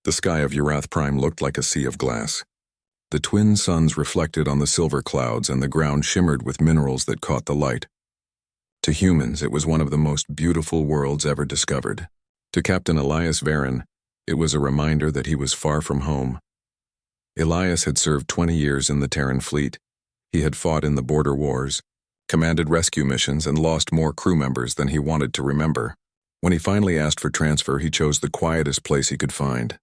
The sky of Urath Prime looked like a sea of glass. The twin suns reflected on the silver clouds, and the ground shimmered with minerals that caught the light. To humans, it was one of the most beautiful worlds ever discovered. To Captain Elias Varon, it was a reminder that he was far from home. Elias had served 20 years in the Terran fleet. He had fought in the border wars, commanded rescue missions, and lost more crew members than he wanted to remember. When he finally asked for transfer, he chose the quietest place he could find,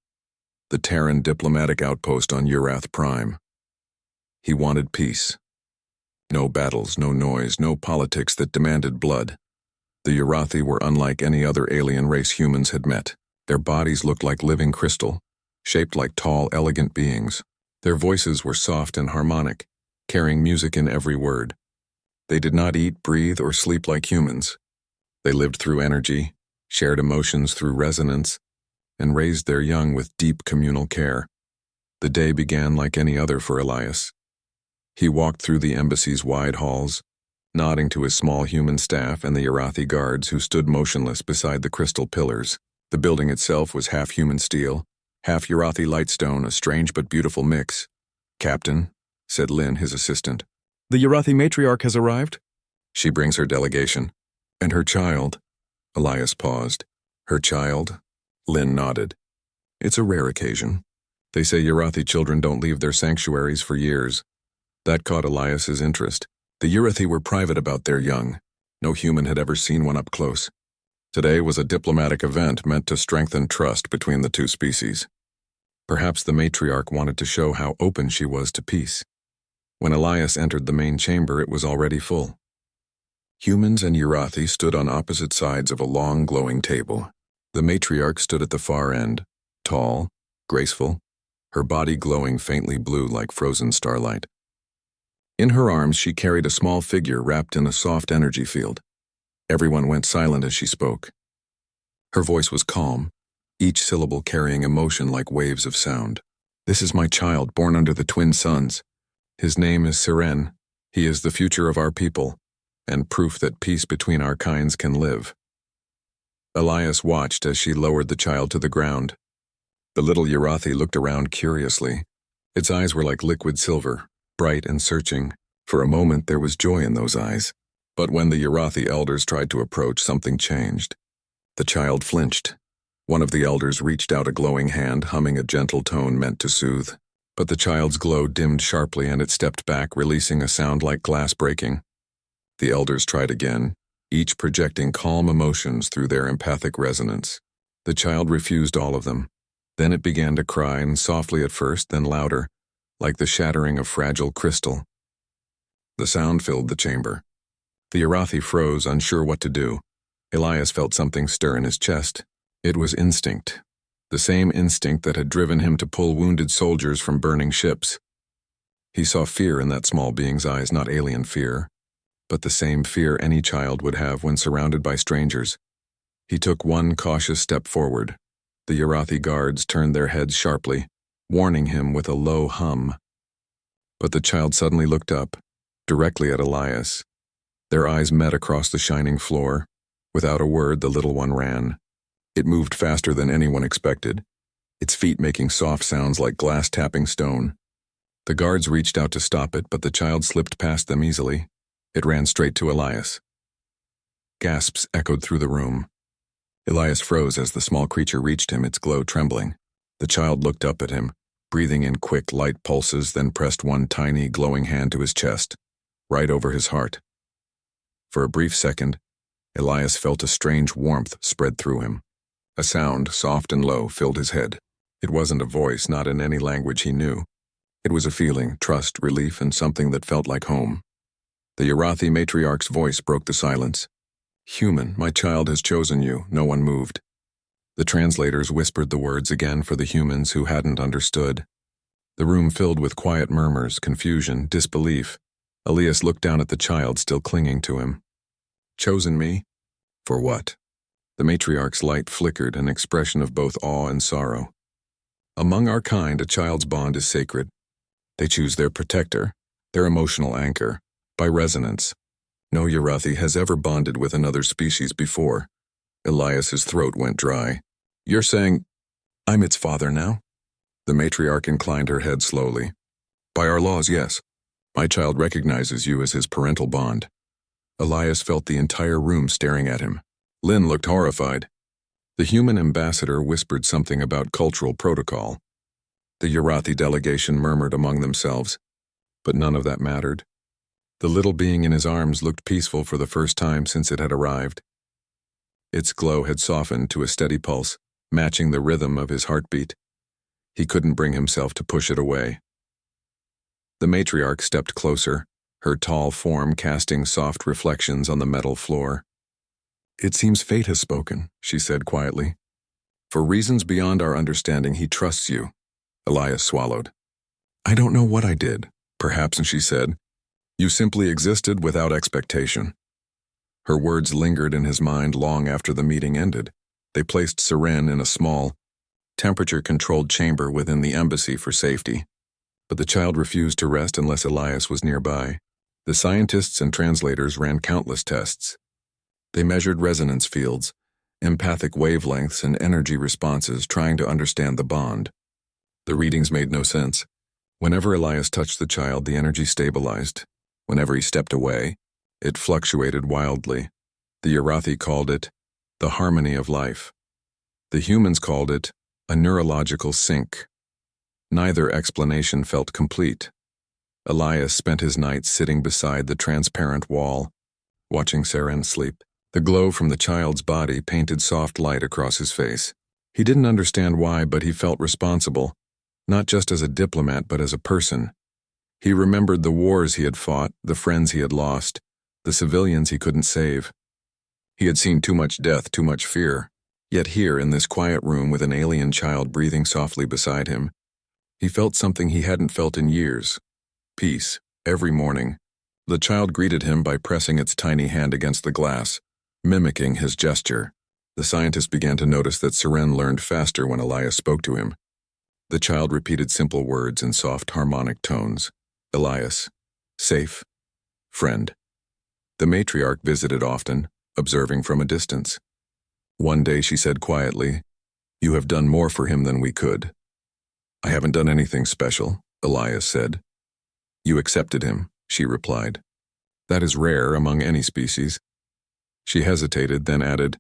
the Terran diplomatic outpost on Urath Prime. He wanted peace. No battles, no noise, no politics that demanded blood. The Urathi were unlike any other alien race humans had met. Their bodies looked like living crystal, shaped like tall, elegant beings. Their voices were soft and harmonic, carrying music in every word. They did not eat, breathe, or sleep like humans. They lived through energy, shared emotions through resonance, and raised their young with deep communal care. The day began like any other for Elias. He walked through the embassy's wide halls, nodding to his small human staff and the Urathi guards who stood motionless beside the crystal pillars. The building itself was half human steel, half Urathi lightstone, a strange but beautiful mix. "Captain," said Lynn, his assistant. "The Urathi matriarch has arrived?" "She brings her delegation. And her child." Elias paused. "Her child?" Lynn nodded. "It's a rare occasion. They say Urathi children don't leave their sanctuaries for years." That caught Elias's interest. The Urathi were private about their young. No human had ever seen one up close. Today was a diplomatic event meant to strengthen trust between the two species. Perhaps the matriarch wanted to show how open she was to peace. When Elias entered the main chamber, it was already full. Humans and Urathi stood on opposite sides of a long, glowing table. The matriarch stood at the far end, tall, graceful, her body glowing faintly blue like frozen starlight. In her arms, she carried a small figure wrapped in a soft energy field. Everyone went silent as she spoke. Her voice was calm, each syllable carrying emotion like waves of sound. "This is my child, born under the twin suns. His name is Siren. He is the future of our people, and proof that peace between our kinds can live." Elias watched as she lowered the child to the ground. The little Urathi looked around curiously. Its eyes were like liquid silver, bright and searching. For a moment there was joy in those eyes. But when the Urathi elders tried to approach, something changed. The child flinched. One of the elders reached out a glowing hand, humming a gentle tone meant to soothe. But the child's glow dimmed sharply and it stepped back, releasing a sound like glass breaking. The elders tried again, each projecting calm emotions through their empathic resonance. The child refused all of them. Then it began to cry, and softly at first, then louder, like the shattering of fragile crystal. The sound filled the chamber. The Urathi froze, unsure what to do. Elias felt something stir in his chest. It was instinct. The same instinct that had driven him to pull wounded soldiers from burning ships. He saw fear in that small being's eyes, not alien fear, but the same fear any child would have when surrounded by strangers. He took one cautious step forward. The Urathi guards turned their heads sharply, warning him with a low hum. But the child suddenly looked up, directly at Elias. Their eyes met across the shining floor. Without a word, the little one ran. It moved faster than anyone expected, its feet making soft sounds like glass tapping stone. The guards reached out to stop it, but the child slipped past them easily. It ran straight to Elias. Gasps echoed through the room. Elias froze as the small creature reached him, its glow trembling. The child looked up at him, breathing in quick, light pulses, then pressed one tiny, glowing hand to his chest, right over his heart. For a brief second, Elias felt a strange warmth spread through him. A sound, soft and low, filled his head. It wasn't a voice, not in any language he knew. It was a feeling, trust, relief, and something that felt like home. The Urathi matriarch's voice broke the silence. "Human, my child has chosen you." No one moved. The translators whispered the words again for the humans who hadn't understood. The room filled with quiet murmurs, confusion, disbelief. Elias looked down at the child still clinging to him. "Chosen me? For what?" The matriarch's light flickered, an expression of both awe and sorrow. "Among our kind, a child's bond is sacred. They choose their protector, their emotional anchor, by resonance. No Urathi has ever bonded with another species before." Elias's throat went dry. "You're saying—" I'm its father now? The matriarch inclined her head slowly. By our laws, yes. My child recognizes you as his parental bond. Elias felt the entire room staring at him. Lynn looked horrified. The human ambassador whispered something about cultural protocol. The Yarathi delegation murmured among themselves, but none of that mattered. The little being in his arms looked peaceful for the first time since it had arrived. Its glow had softened to a steady pulse, matching the rhythm of his heartbeat. He couldn't bring himself to push it away. The matriarch stepped closer, her tall form casting soft reflections on the metal floor. It seems fate has spoken, she said quietly. For reasons beyond our understanding, he trusts you. Elias swallowed. I don't know what I did, perhaps, she said. You simply existed without expectation. Her words lingered in his mind long after the meeting ended. They placed Seren in a small, temperature-controlled chamber within the embassy for safety. But the child refused to rest unless Elias was nearby. The scientists and translators ran countless tests. They measured resonance fields, empathic wavelengths, and energy responses, trying to understand the bond. The readings made no sense. Whenever Elias touched the child, the energy stabilized. Whenever he stepped away, it fluctuated wildly. The Yarathi called it the harmony of life. The humans called it a neurological sync. Neither explanation felt complete. Elias spent his nights sitting beside the transparent wall, watching Seren sleep. The glow from the child's body painted soft light across his face. He didn't understand why, but he felt responsible, not just as a diplomat, but as a person. He remembered the wars he had fought, the friends he had lost, the civilians he couldn't save. He had seen too much death, too much fear. Yet here, in this quiet room with an alien child breathing softly beside him, he felt something he hadn't felt in years. Peace. Every morning, the child greeted him by pressing its tiny hand against the glass, mimicking his gesture. The scientist began to notice that Seren learned faster when Elias spoke to him. The child repeated simple words in soft harmonic tones. Elias. Safe. Friend. The matriarch visited often, observing from a distance. One day she said quietly, You have done more for him than we could. I haven't done anything special, Elias said. You accepted him, she replied. That is rare among any species. She hesitated, then added,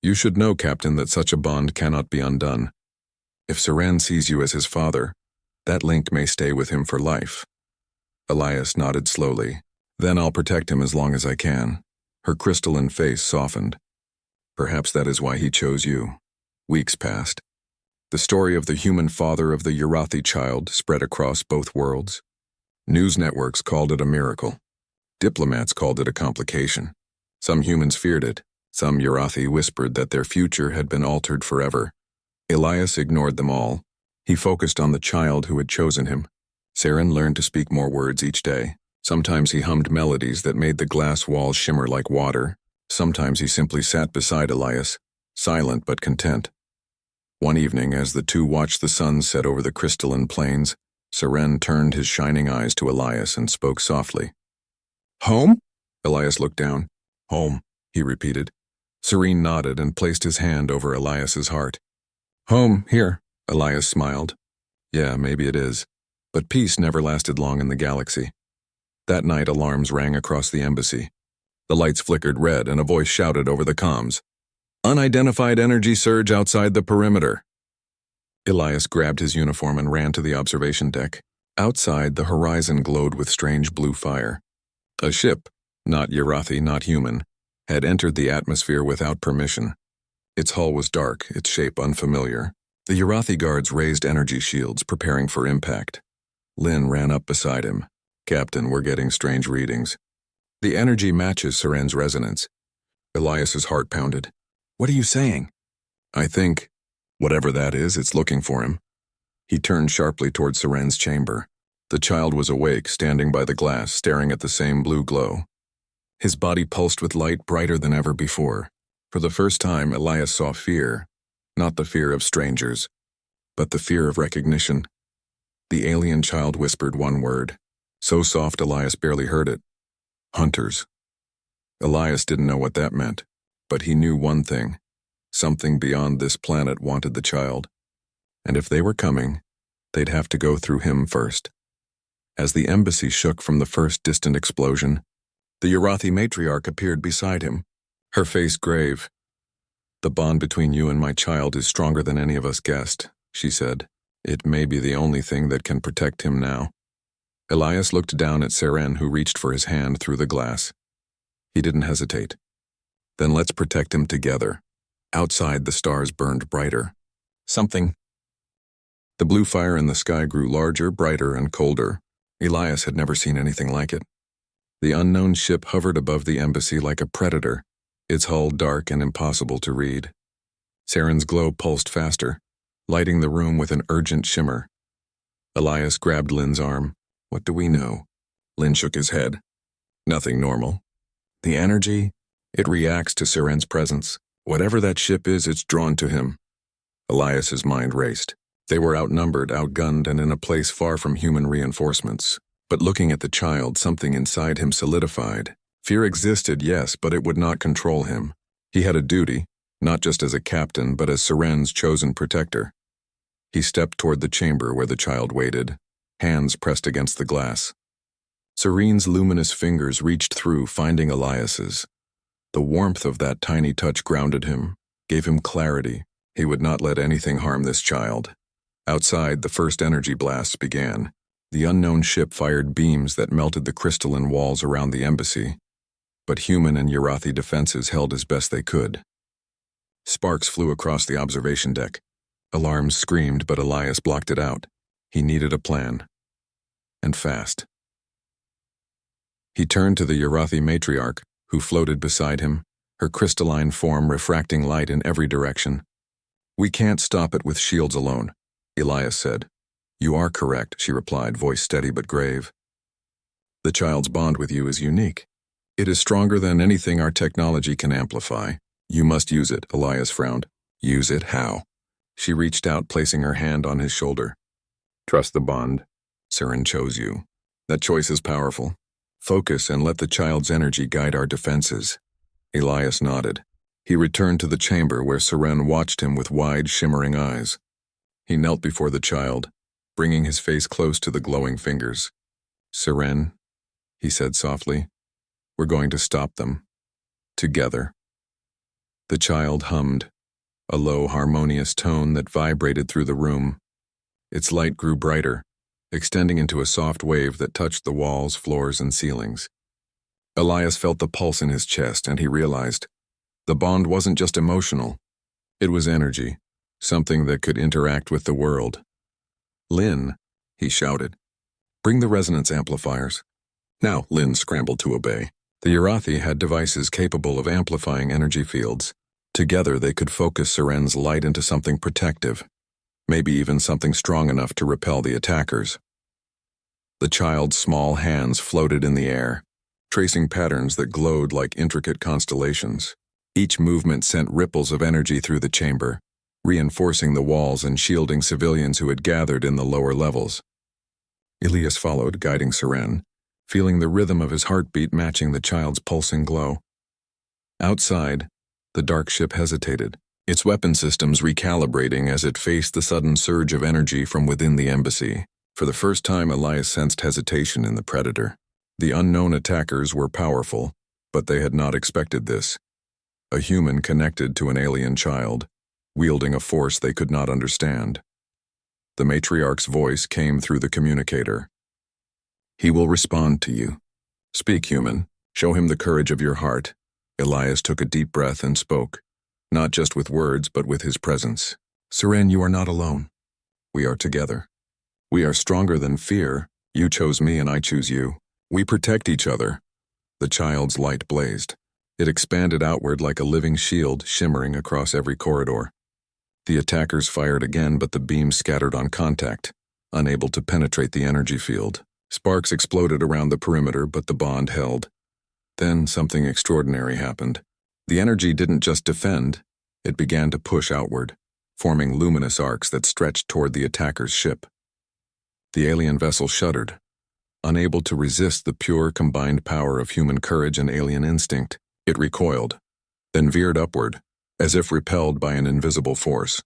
You should know, Captain, that such a bond cannot be undone. If Seren sees you as his father, that link may stay with him for life. Elias nodded slowly. Then I'll protect him as long as I can. Her crystalline face softened. Perhaps that is why he chose you. Weeks passed. The story of the human father of the Yarathi child spread across both worlds. News networks called it a miracle. Diplomats called it a complication. Some humans feared it. Some Yarathi whispered that their future had been altered forever. Elias ignored them all. He focused on the child who had chosen him. Seren learned to speak more words each day. Sometimes he hummed melodies that made the glass walls shimmer like water. Sometimes he simply sat beside Elias, silent but content. One evening, as the two watched the sun set over the crystalline plains, Seren turned his shining eyes to Elias and spoke softly. Home? Elias looked down. Home, he repeated. Seren nodded and placed his hand over Elias's heart. Home, here, Elias smiled. Yeah, maybe it is. But peace never lasted long in the galaxy. That night, alarms rang across the embassy. The lights flickered red and a voice shouted over the comms. Unidentified energy surge outside the perimeter. Elias grabbed his uniform and ran to the observation deck. Outside, the horizon glowed with strange blue fire. A ship, not Yarathi, not human, had entered the atmosphere without permission. Its hull was dark, its shape unfamiliar. The Yarathi guards raised energy shields, preparing for impact. Lynn ran up beside him. Captain, we're getting strange readings. The energy matches Seren's resonance. Elias's heart pounded. What are you saying? I think, whatever that is, it's looking for him. He turned sharply toward Seren's chamber. The child was awake, standing by the glass, staring at the same blue glow. His body pulsed with light brighter than ever before. For the first time, Elias saw fear, not the fear of strangers, but the fear of recognition. The alien child whispered one word, so soft Elias barely heard it. Hunters. Elias didn't know what that meant, but he knew one thing. Something beyond this planet wanted the child. and if they were coming, they'd have to go through him first. As the embassy shook from the first distant explosion, the Yarathi matriarch appeared beside him, her face grave. "The bond between you and my child is stronger than any of us guessed," she said. "It may be the only thing that can protect him now." Elias looked down at Seren, who reached for his hand through the glass. He didn't hesitate. "Then let's protect him together." Outside, the stars burned brighter. The blue fire in the sky grew larger, brighter, and colder. Elias had never seen anything like it. The unknown ship hovered above the embassy like a predator, its hull dark and impossible to read. Seren's glow pulsed faster, lighting the room with an urgent shimmer. Elias grabbed Lin's arm. "What do we know?" Lin shook his head. "Nothing normal. The energy, it reacts to Seren's presence. Whatever that ship is, it's drawn to him." Elias's mind raced. They were outnumbered, outgunned, and in a place far from human reinforcements. But looking at the child, something inside him solidified. Fear existed, yes, but it would not control him. He had a duty, not just as a captain, but as Seren's chosen protector. He stepped toward the chamber where the child waited, hands pressed against the glass. Serene's luminous fingers reached through, finding Elias's. The warmth of that tiny touch grounded him, gave him clarity. He would not let anything harm this child. Outside, the first energy blasts began. The unknown ship fired beams that melted the crystalline walls around the embassy, but human and Yarathi defenses held as best they could. Sparks flew across the observation deck. Alarms screamed, but Elias blocked it out. He needed a plan. And fast. He turned to the Yarathi matriarch, who floated beside him, her crystalline form refracting light in every direction. "We can't stop it with shields alone," Elias said. "You are correct," she replied, voice steady but grave. "The child's bond with you is unique. It is stronger than anything our technology can amplify. You must use it," Elias frowned. "Use it how?" She reached out, placing her hand on his shoulder. "Trust the bond. Seren chose you. That choice is powerful. Focus and let the child's energy guide our defenses." Elias nodded. He returned to the chamber where Seren watched him with wide, shimmering eyes. He knelt before the child, bringing his face close to the glowing fingers. "Seren," he said softly, "we're going to stop them. Together." The child hummed, a low, harmonious tone that vibrated through the room. Its light grew brighter, extending into a soft wave that touched the walls, floors, and ceilings. Elias felt the pulse in his chest, and he realized the bond wasn't just emotional. It was energy, something that could interact with the world. "Lin," he shouted, "bring the resonance amplifiers." Now, Lin scrambled to obey. The Yarathi had devices capable of amplifying energy fields. Together, they could focus Seren's light into something protective, maybe even something strong enough to repel the attackers. The child's small hands floated in the air, tracing patterns that glowed like intricate constellations. Each movement sent ripples of energy through the chamber, reinforcing the walls and shielding civilians who had gathered in the lower levels. Elias followed, guiding Seren, feeling the rhythm of his heartbeat matching the child's pulsing glow. Outside, the dark ship hesitated, its weapon systems recalibrating as it faced the sudden surge of energy from within the embassy. For the first time, Elias sensed hesitation in the predator. The unknown attackers were powerful, but they had not expected this. A human connected to an alien child, wielding a force they could not understand. The matriarch's voice came through the communicator. "He will respond to you. Speak, human. Show him the courage of your heart." Elias took a deep breath and spoke, not just with words, but with his presence. "Seren, you are not alone. We are together. We are stronger than fear. You chose me and I choose you. We protect each other." The child's light blazed. It expanded outward like a living shield, shimmering across every corridor. The attackers fired again, but the beams scattered on contact, unable to penetrate the energy field. Sparks exploded around the perimeter, but the bond held. Then something extraordinary happened. The energy didn't just defend, it began to push outward, forming luminous arcs that stretched toward the attacker's ship. The alien vessel shuddered, unable to resist the pure combined power of human courage and alien instinct. It recoiled, then veered upward, as if repelled by an invisible force.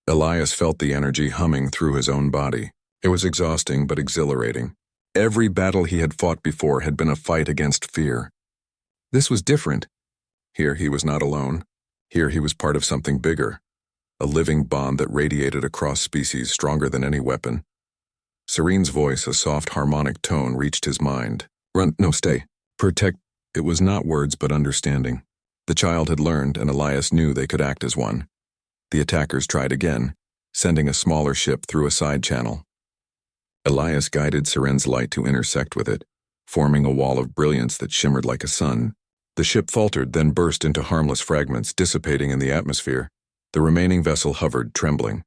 Elias felt the energy humming through his own body. It was exhausting but exhilarating. Every battle he had fought before had been a fight against fear. This was different. Here he was not alone. Here he was part of something bigger, a living bond that radiated across species, stronger than any weapon. Serene's voice, a soft harmonic tone, reached his mind. Run, no, stay. Protect. It was not words but understanding. The child had learned, and Elias knew they could act as one. The attackers tried again, sending a smaller ship through a side channel. Elias guided Serene's light to intersect with it, forming a wall of brilliance that shimmered like a sun. The ship faltered, then burst into harmless fragments, dissipating in the atmosphere. The remaining vessel hovered, trembling.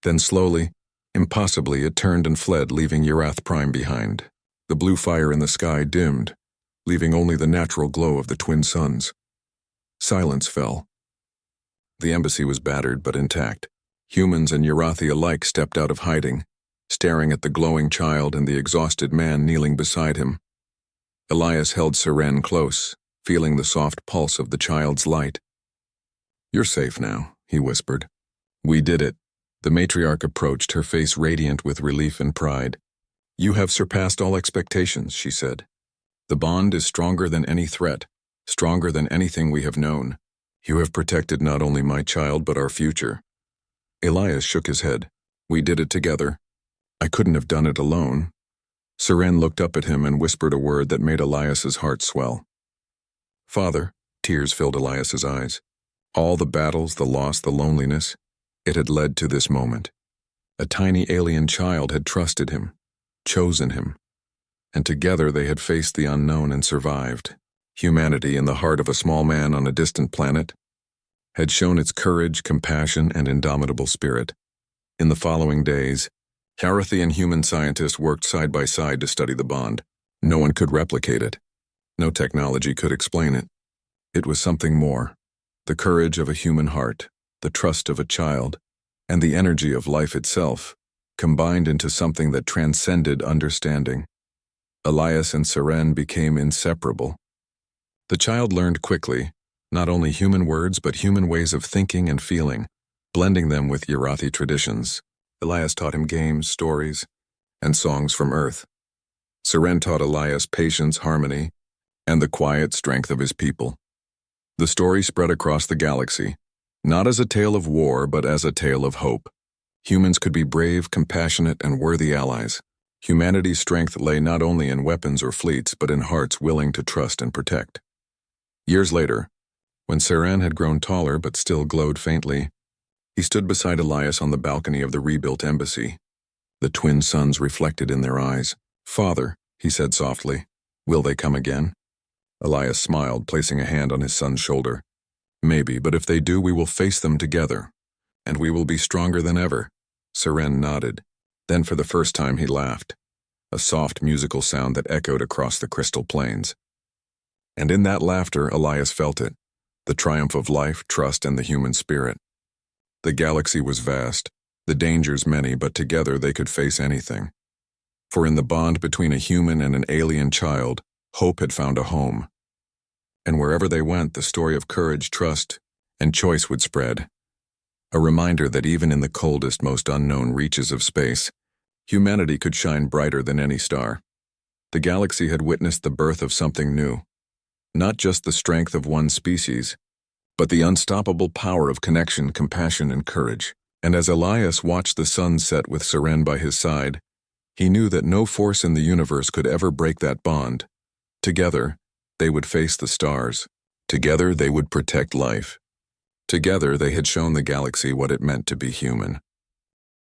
Then slowly, impossibly, it turned and fled, leaving Urath Prime behind. The blue fire in the sky dimmed, leaving only the natural glow of the twin suns. Silence fell. The embassy was battered but intact. Humans and Urathi alike stepped out of hiding, staring at the glowing child and the exhausted man kneeling beside him. Elias held Serene close, feeling the soft pulse of the child's light. "You're safe now," he whispered. "We did it." The matriarch approached, her face radiant with relief and pride. "You have surpassed all expectations," she said. "The bond is stronger than any threat, stronger than anything we have known. You have protected not only my child but our future." Elias shook his head. "We did it together. I couldn't have done it alone." Serene looked up at him and whispered a word that made Elias's heart swell. "Father." Tears filled Elias's eyes. All the battles, the loss, the loneliness, it had led to this moment. A tiny alien child had trusted him, chosen him, and together they had faced the unknown and survived. Humanity, in the heart of a small man on a distant planet, had shown its courage, compassion, and indomitable spirit. In the following days, Urathi and human scientists worked side by side to study the bond. No one could replicate it. No technology could explain it. It was something more. The courage of a human heart, the trust of a child, and the energy of life itself, combined into something that transcended understanding. Elias and Serene became inseparable. The child learned quickly, not only human words but human ways of thinking and feeling, blending them with Urathi traditions. Elias taught him games, stories, and songs from Earth. Serene taught Elias patience, harmony, and the quiet strength of his people. The story spread across the galaxy, not as a tale of war but as a tale of hope. Humans could be brave, compassionate, and worthy allies. Humanity's strength lay not only in weapons or fleets but in hearts willing to trust and protect. Years later, when Serene had grown taller but still glowed faintly, he stood beside Elias on the balcony of the rebuilt embassy. The twin suns reflected in their eyes. "Father," he said softly, "will they come again?" Elias smiled, placing a hand on his son's shoulder. "Maybe, but if they do, we will face them together, and we will be stronger than ever." Serene nodded. Then for the first time he laughed, a soft musical sound that echoed across the crystal plains. And in that laughter, Elias felt it, the triumph of life, trust, and the human spirit. The galaxy was vast, the dangers many, but together they could face anything. For in the bond between a human and an alien child, hope had found a home. And wherever they went, the story of courage, trust, and choice would spread. A reminder that even in the coldest, most unknown reaches of space, humanity could shine brighter than any star. The galaxy had witnessed the birth of something new. Not just the strength of one species, but the unstoppable power of connection, compassion, and courage. And as Elias watched the sun set with Serene by his side, he knew that no force in the universe could ever break that bond. Together, they would face the stars. Together, they would protect life. Together, they had shown the galaxy what it meant to be human.